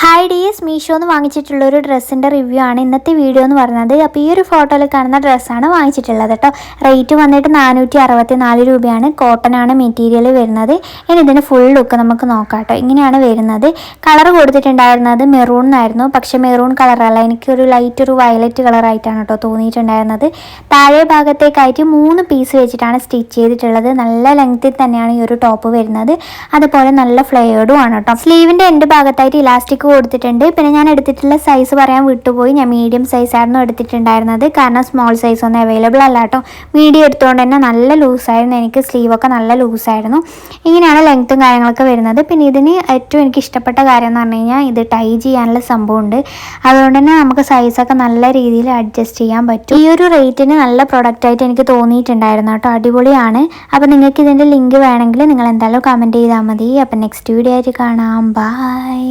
Hi dears, മീഷോന്ന് വാങ്ങിച്ചിട്ടുള്ളൊരു ഡ്രസ്സിൻ്റെ review ആണ് ഇന്നത്തെ വീഡിയോ എന്ന് പറയുന്നത്. അപ്പോൾ ഈ ഒരു ഫോട്ടോയിൽ കാണുന്ന ഡ്രസ്സാണ് വാങ്ങിച്ചിട്ടുള്ളത് കേട്ടോ. റേറ്റ് വന്നിട്ട് 464 രൂപയാണ്. കോട്ടൺ ആണ് മെറ്റീരിയൽ വരുന്നത്. ഇനി ഇതിൻ്റെ ഫുൾ ലുക്ക് നമുക്ക് നോക്കാം കേട്ടോ. ഇങ്ങനെയാണ് വരുന്നത്. കളർ കൊടുത്തിട്ടുണ്ടായിരുന്നത് മെറൂൺ എന്നായിരുന്നു, പക്ഷേ മെറൂൺ കളറല്ല, എനിക്കൊരു ലൈറ്റ് ഒരു വയലറ്റ് കളറായിട്ടാണ് കേട്ടോ തോന്നിയിട്ടുണ്ടായിരുന്നത്. താഴെ ഭാഗത്തേക്കായിട്ട് 3 പീസ് വെച്ചിട്ടാണ് സ്റ്റിച്ച് ചെയ്തിട്ടുള്ളത്. നല്ല ലെങ്ത്തിൽ തന്നെയാണ് ഈ ഒരു ടോപ്പ് വരുന്നത്. അതുപോലെ നല്ല ഫ്ലെയർഡും ആണ് കേട്ടോ. സ്ലീവിൻ്റെ എൻഡ് ഭാഗത്തായിട്ട് ഇലാസ്റ്റിക് കൊടുത്തിട്ടുണ്ട്. പിന്നെ ഞാൻ എടുത്തിട്ടുള്ള സൈസ് പറയാൻ വിട്ടുപോയി. ഞാൻ മീഡിയം സൈസ് ആയിരുന്നു എടുത്തിട്ടുണ്ടായിരുന്നത്, കാരണം സ്മോൾ സൈസ് ഒന്നും അവൈലബിൾ അല്ല കേട്ടോ. മീഡിയം എടുത്തുകൊണ്ട് തന്നെ നല്ല ലൂസായിരുന്നു. എനിക്ക് സ്ലീവൊക്കെ നല്ല ലൂസായിരുന്നു. ഇങ്ങനെയാണ് ലെങ്ത്തും കാര്യങ്ങളൊക്കെ വരുന്നത്. പിന്നെ ഇതിന് ഏറ്റവും എനിക്ക് ഇഷ്ടപ്പെട്ട കാര്യം എന്ന് പറഞ്ഞു കഴിഞ്ഞാൽ ഇത് ടൈ ചെയ്യാനുള്ള സംഭവമുണ്ട്. അതുകൊണ്ട് തന്നെ നമുക്ക് സൈസൊക്കെ നല്ല രീതിയിൽ അഡ്ജസ്റ്റ് ചെയ്യാൻ പറ്റും. ഈ ഒരു റേറ്റിന് നല്ല പ്രൊഡക്റ്റായിട്ട് എനിക്ക് തോന്നിയിട്ടുണ്ടായിരുന്നു കേട്ടോ. അടിപൊളിയാണ്. അപ്പോൾ നിങ്ങൾക്ക് ഇതിൻ്റെ ലിങ്ക് വേണമെങ്കിൽ നിങ്ങൾ എന്തായാലും കമൻറ്റ് ചെയ്താൽ മതി. അപ്പം നെക്സ്റ്റ് വീഡിയോ ആയിട്ട് കാണാം. ബൈ.